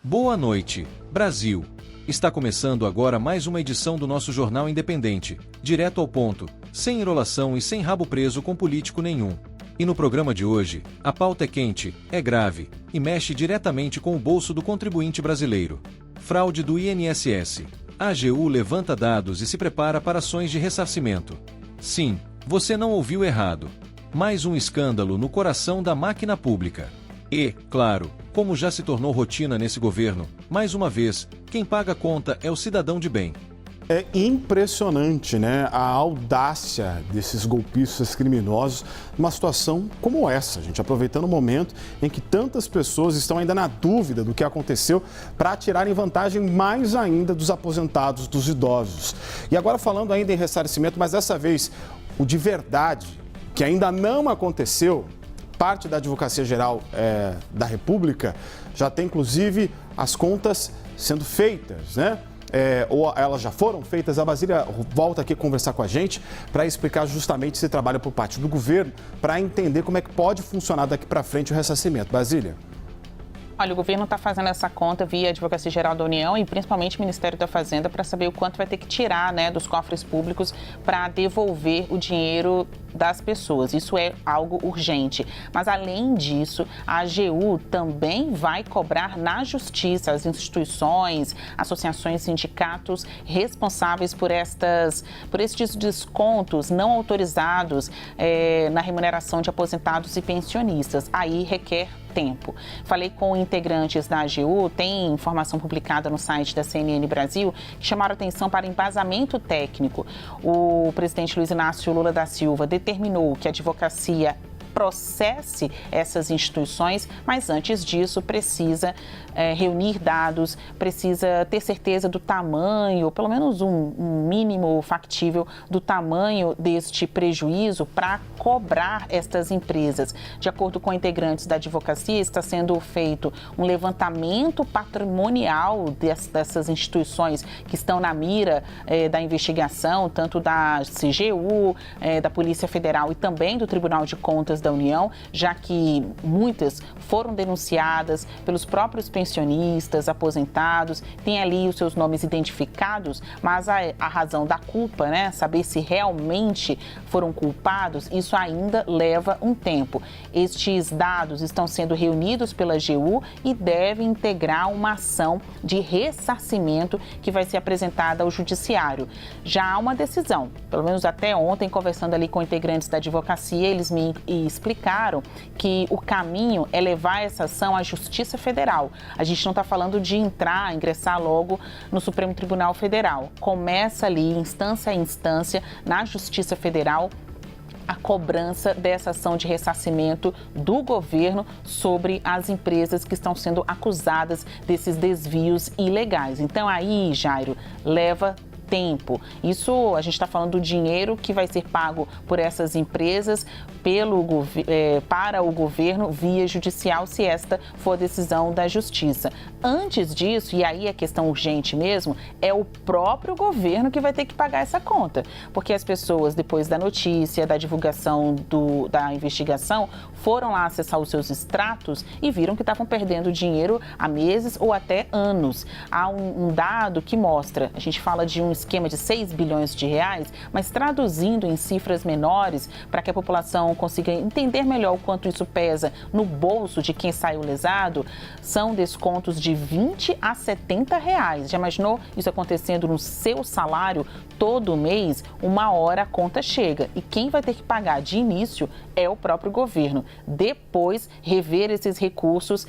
Boa noite, Brasil. Está começando agora mais uma edição do nosso Jornal Independente, direto ao ponto, sem enrolação e sem rabo preso com político nenhum. E no programa de hoje, a pauta é quente, é grave e mexe diretamente com o bolso do contribuinte brasileiro. Fraude do INSS. A AGU levanta dados e se prepara para ações de ressarcimento. Sim, você não ouviu errado. Mais um escândalo no coração da máquina pública. E, claro, como já se tornou rotina nesse governo, mais uma vez, quem paga a conta é o cidadão de bem. É impressionante, né, a audácia desses golpistas criminosos numa situação como essa, gente, aproveitando o momento em que tantas pessoas estão ainda na dúvida do que aconteceu para tirarem vantagem mais ainda dos aposentados, dos idosos. E agora falando ainda em ressarcimento, mas dessa vez o de verdade, que ainda não aconteceu. Parte da Advocacia Geral da República já tem, inclusive, as contas sendo feitas, né? Ou elas já foram feitas. A Basília volta aqui conversar com a gente para explicar justamente esse trabalho por parte do governo, para entender como é que pode funcionar daqui para frente o ressarcimento. Basília. Olha, o governo está fazendo essa conta via Advocacia Geral da União e principalmente o Ministério da Fazenda para saber o quanto vai ter que tirar, né, dos cofres públicos para devolver o dinheiro das pessoas. Isso é algo urgente. Mas, além disso, a AGU também vai cobrar na Justiça as instituições, associações, sindicatos responsáveis por estes descontos não autorizados na remuneração de aposentados e pensionistas. Aí requer tempo. Falei com integrantes da AGU, tem informação publicada no site da CNN Brasil, que chamaram atenção para embasamento técnico. O presidente Luiz Inácio Lula da Silva determinou que a advocacia processe essas instituições, mas antes disso precisa reunir dados, precisa ter certeza do tamanho, pelo menos um mínimo factível do tamanho deste prejuízo para cobrar estas empresas. De acordo com integrantes da advocacia, está sendo feito um levantamento patrimonial dessas instituições que estão na mira da investigação, tanto da CGU, da Polícia Federal e também do Tribunal de Contas da União, já que muitas foram denunciadas pelos próprios pensionistas, aposentados, tem ali os seus nomes identificados, mas a razão da culpa, né, saber se realmente foram culpados, isso ainda leva um tempo. Estes dados estão sendo reunidos pela AGU e devem integrar uma ação de ressarcimento que vai ser apresentada ao Judiciário. Já há uma decisão, pelo menos até ontem, conversando ali com integrantes da advocacia, eles me explicaram que o caminho é levar essa ação à Justiça Federal. A gente não está falando de ingressar logo no Supremo Tribunal Federal. Começa ali, instância a instância, na Justiça Federal, a cobrança dessa ação de ressarcimento do governo sobre as empresas que estão sendo acusadas desses desvios ilegais. Então aí, Jairo, leva tempo. Isso, a gente está falando do dinheiro que vai ser pago por essas empresas para o governo via judicial, se esta for a decisão da Justiça. Antes disso, e aí a questão urgente mesmo, é o próprio governo que vai ter que pagar essa conta, porque as pessoas, depois da notícia, da divulgação da investigação, foram lá acessar os seus extratos e viram que estavam perdendo dinheiro há meses ou até anos. Há um dado que mostra, a gente fala de um esquema de 6 bilhões de reais, mas traduzindo em cifras menores para que a população consiga entender melhor o quanto isso pesa no bolso de quem saiu lesado, são descontos de 20 a 70 reais. Já imaginou isso acontecendo no seu salário todo mês? Uma hora a conta chega e quem vai ter que pagar de início é o próprio governo. Depois, rever esses recursos,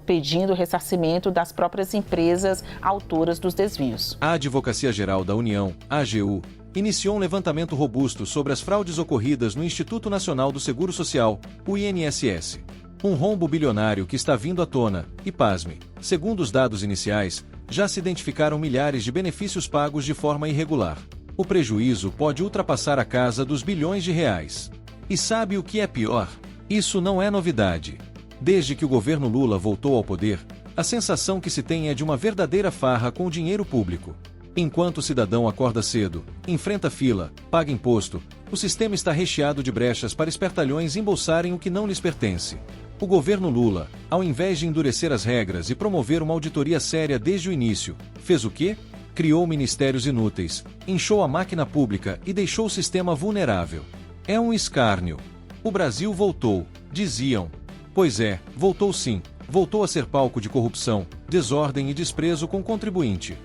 pedindo ressarcimento das próprias empresas autoras dos desvios. A Advocacia Geral da União, AGU, iniciou um levantamento robusto sobre as fraudes ocorridas no Instituto Nacional do Seguro Social, o INSS. Um rombo bilionário que está vindo à tona e, pasme, segundo os dados iniciais, já se identificaram milhares de benefícios pagos de forma irregular. O prejuízo pode ultrapassar a casa dos bilhões de reais. E sabe o que é pior? Isso não é novidade. Desde que o governo Lula voltou ao poder, a sensação que se tem é de uma verdadeira farra com o dinheiro público. Enquanto o cidadão acorda cedo, enfrenta fila, paga imposto, o sistema está recheado de brechas para espertalhões embolsarem o que não lhes pertence. O governo Lula, ao invés de endurecer as regras e promover uma auditoria séria desde o início, fez o quê? Criou ministérios inúteis, inchou a máquina pública e deixou o sistema vulnerável. É um escárnio. O Brasil voltou, diziam. Pois é, voltou sim. Voltou a ser palco de corrupção, desordem e desprezo com o contribuinte.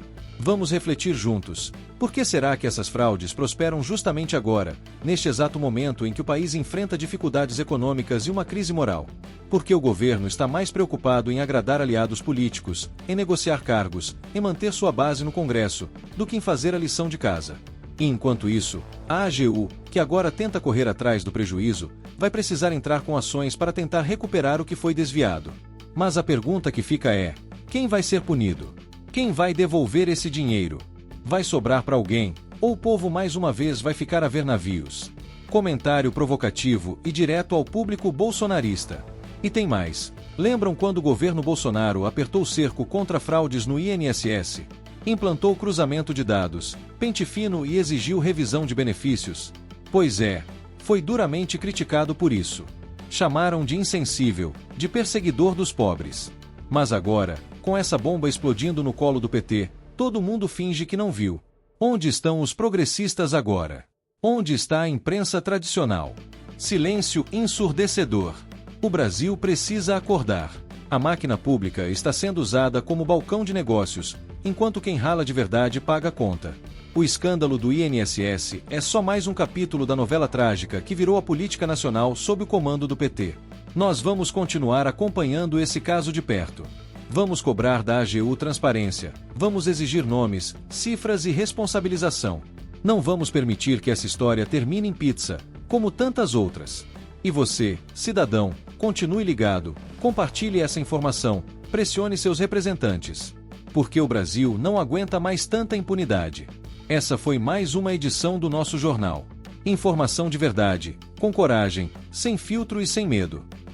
Vamos refletir juntos. Por que será que essas fraudes prosperam justamente agora, neste exato momento em que o país enfrenta dificuldades econômicas e uma crise moral? Porque o governo está mais preocupado em agradar aliados políticos, em negociar cargos, em manter sua base no Congresso, do que em fazer a lição de casa. E enquanto isso, a AGU, que agora tenta correr atrás do prejuízo, vai precisar entrar com ações para tentar recuperar o que foi desviado. Mas a pergunta que fica é: quem vai ser punido? Quem vai devolver esse dinheiro? Vai sobrar para alguém, ou o povo mais uma vez vai ficar a ver navios? Comentário provocativo e direto ao público bolsonarista. E tem mais. Lembram quando o governo Bolsonaro apertou o cerco contra fraudes no INSS? Implantou cruzamento de dados, pente fino e exigiu revisão de benefícios? Pois é, foi duramente criticado por isso. Chamaram de insensível, de perseguidor dos pobres. Mas agora, com essa bomba explodindo no colo do PT, todo mundo finge que não viu. Onde estão os progressistas agora? Onde está a imprensa tradicional? Silêncio ensurdecedor. O Brasil precisa acordar. A máquina pública está sendo usada como balcão de negócios, enquanto quem rala de verdade paga a conta. O escândalo do INSS é só mais um capítulo da novela trágica que virou a política nacional sob o comando do PT. Nós vamos continuar acompanhando esse caso de perto. Vamos cobrar da AGU transparência. Vamos exigir nomes, cifras e responsabilização. Não vamos permitir que essa história termine em pizza, como tantas outras. E você, cidadão, continue ligado, compartilhe essa informação, pressione seus representantes. Porque o Brasil não aguenta mais tanta impunidade. Essa foi mais uma edição do nosso jornal. Informação de verdade, com coragem, sem filtro e sem medo.